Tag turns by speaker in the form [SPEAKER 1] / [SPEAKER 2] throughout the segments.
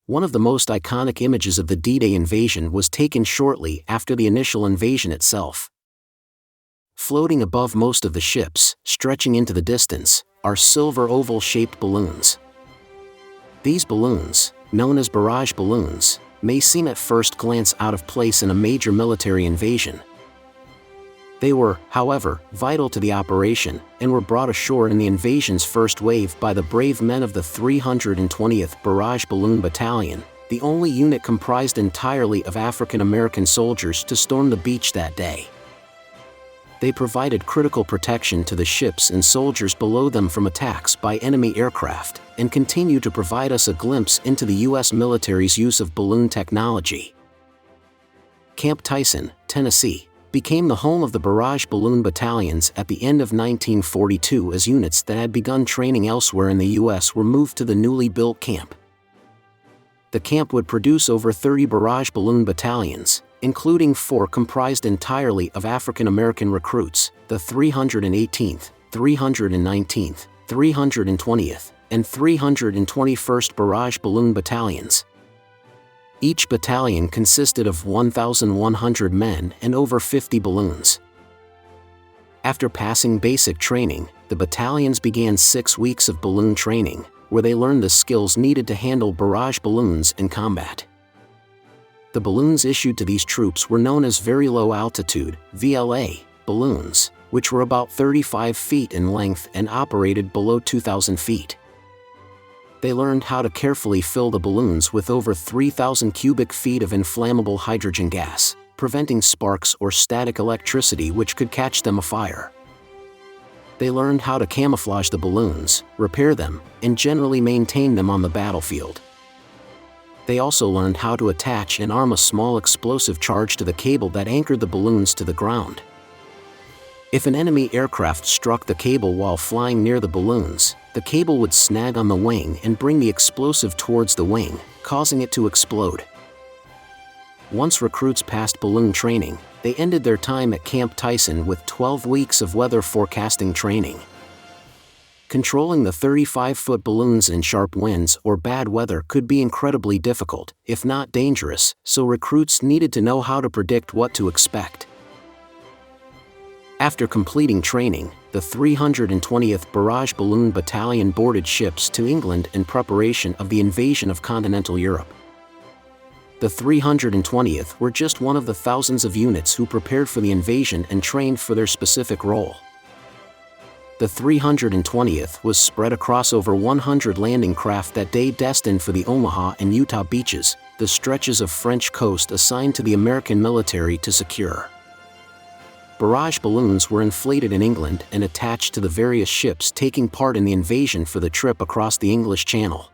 [SPEAKER 1] One of the most iconic images of the D-Day invasion was taken shortly after the initial invasion itself. Floating above most of the ships, stretching into the distance, are silver oval-shaped balloons. These balloons, known as barrage balloons, may seem at first glance out of place in a major military invasion. They were, however, vital to the operation, and were brought ashore in the invasion's first wave by the brave men of the 320th Barrage Balloon Battalion, the only unit comprised entirely of African American soldiers to storm the beach that day. They provided critical protection to the ships and soldiers below them from attacks by enemy aircraft, and continue to provide us a glimpse into the U.S. military's use of balloon technology. Camp Tyson, Tennessee, became the home of the Barrage Balloon Battalions at the end of 1942 as units that had begun training elsewhere in the U.S. were moved to the newly built camp. The camp would produce over 30 Barrage Balloon Battalions, including 4 comprised entirely of African American recruits, the 318th, 319th, 320th, and 321st Barrage Balloon Battalions. Each battalion consisted of 1,100 men and over 50 balloons. After passing basic training, the battalions began 6 weeks of balloon training, where they learned the skills needed to handle barrage balloons in combat. The balloons issued to these troops were known as Very Low Altitude (VLA) balloons, which were about 35 feet in length and operated below 2,000 feet. They learned how to carefully fill the balloons with over 3,000 cubic feet of inflammable hydrogen gas, preventing sparks or static electricity which could catch them afire. They learned how to camouflage the balloons, repair them, and generally maintain them on the battlefield. They also learned how to attach and arm a small explosive charge to the cable that anchored the balloons to the ground. If an enemy aircraft struck the cable while flying near the balloons, the cable would snag on the wing and bring the explosive towards the wing, causing it to explode. Once recruits passed balloon training, they ended their time at Camp Tyson with 12 weeks of weather forecasting training. Controlling the 35-foot balloons in sharp winds or bad weather could be incredibly difficult, if not dangerous, so recruits needed to know how to predict what to expect. After completing training, the 320th Barrage Balloon Battalion boarded ships to England in preparation of the invasion of continental Europe. The 320th were just one of the thousands of units who prepared for the invasion and trained for their specific role. The 320th was spread across over 100 landing craft that day, destined for the Omaha and Utah beaches, the stretches of French coast assigned to the American military to secure. Barrage balloons were inflated in England and attached to the various ships taking part in the invasion for the trip across the English Channel.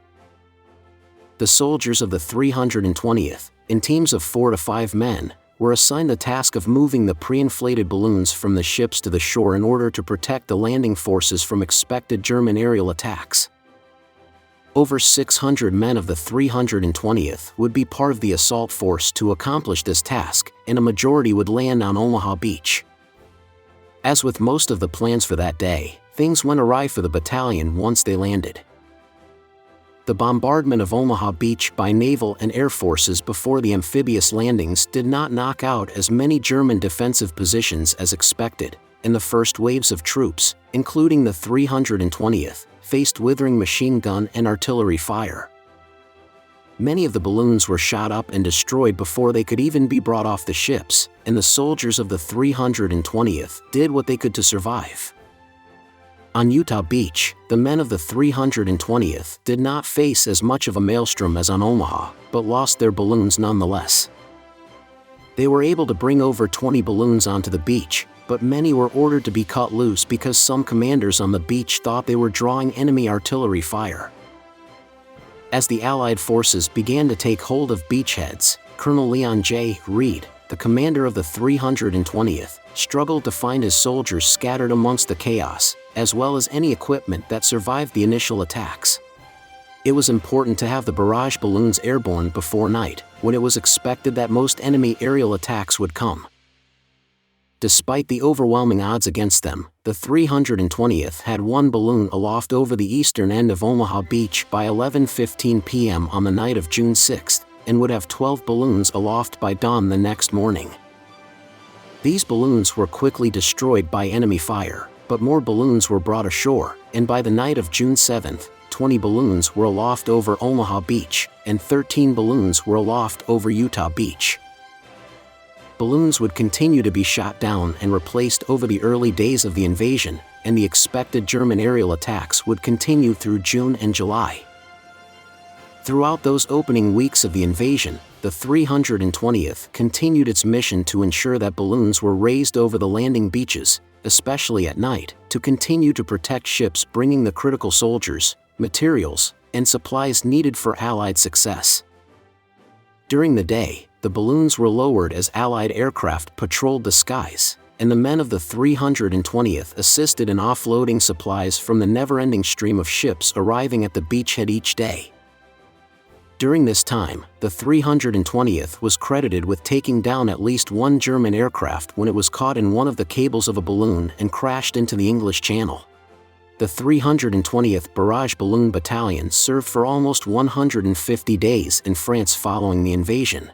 [SPEAKER 1] The soldiers of the 320th, in teams of 4 to 5 men, were assigned the task of moving the pre-inflated balloons from the ships to the shore in order to protect the landing forces from expected German aerial attacks. Over 600 men of the 320th would be part of the assault force to accomplish this task, and a majority would land on Omaha Beach. As with most of the plans for that day, things went awry for the battalion once they landed. The bombardment of Omaha Beach by naval and air forces before the amphibious landings did not knock out as many German defensive positions as expected, and the first waves of troops, including the 320th, faced withering machine gun and artillery fire. Many of the balloons were shot up and destroyed before they could even be brought off the ships, and the soldiers of the 320th did what they could to survive. On Utah Beach, the men of the 320th did not face as much of a maelstrom as on Omaha, but lost their balloons nonetheless. They were able to bring over 20 balloons onto the beach, but many were ordered to be cut loose because some commanders on the beach thought they were drawing enemy artillery fire. As the Allied forces began to take hold of beachheads, Colonel Leon J. Reed, the commander of the 320th, struggled to find his soldiers scattered amongst the chaos, as well as any equipment that survived the initial attacks. It was important to have the barrage balloons airborne before night, when it was expected that most enemy aerial attacks would come. Despite the overwhelming odds against them, the 320th had one balloon aloft over the eastern end of Omaha Beach by 11:15 p.m. on the night of June 6, and would have 12 balloons aloft by dawn the next morning. These balloons were quickly destroyed by enemy fire, but more balloons were brought ashore, and by the night of June 7, 20 balloons were aloft over Omaha Beach, and 13 balloons were aloft over Utah Beach. Balloons would continue to be shot down and replaced over the early days of the invasion, and the expected German aerial attacks would continue through June and July. Throughout those opening weeks of the invasion, the 320th continued its mission to ensure that balloons were raised over the landing beaches, especially at night, to continue to protect ships bringing the critical soldiers, materials, and supplies needed for Allied success. During the day, the balloons were lowered as Allied aircraft patrolled the skies, and the men of the 320th assisted in offloading supplies from the never-ending stream of ships arriving at the beachhead each day. During this time, the 320th was credited with taking down at least one German aircraft when it was caught in one of the cables of a balloon and crashed into the English Channel. The 320th Barrage Balloon Battalion served for almost 150 days in France following the invasion.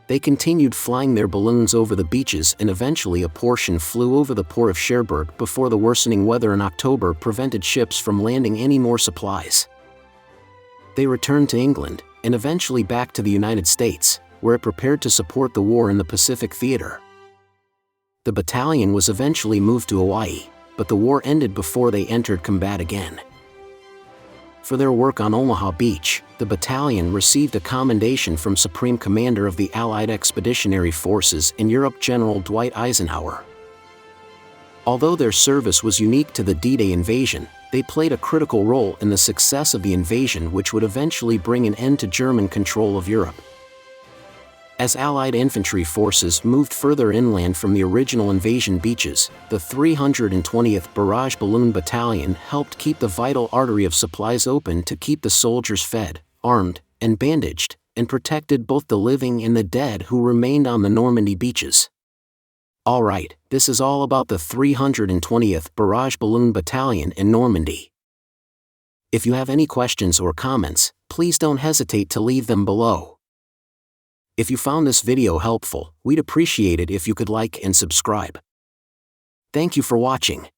[SPEAKER 1] They continued flying their balloons over the beaches, and eventually a portion flew over the port of Cherbourg before the worsening weather in October prevented ships from landing any more supplies. They returned to England, and eventually back to the United States, where it prepared to support the war in the Pacific Theater. The battalion was eventually moved to Hawaii, but the war ended before they entered combat again. For their work on Omaha Beach, the battalion received a commendation from Supreme Commander of the Allied Expeditionary Forces in Europe General Dwight Eisenhower. Although their service was unique to the D-Day invasion, they played a critical role in the success of the invasion, which would eventually bring an end to German control of Europe. As Allied infantry forces moved further inland from the original invasion beaches, the 320th Barrage Balloon Battalion helped keep the vital artery of supplies open to keep the soldiers fed, armed, and bandaged, and protected both the living and the dead who remained on the Normandy beaches. Alright, this is all about the 320th Barrage Balloon Battalion in Normandy. If you have any questions or comments, please don't hesitate to leave them below. If you found this video helpful, we'd appreciate it if you could like and subscribe. Thank you for watching.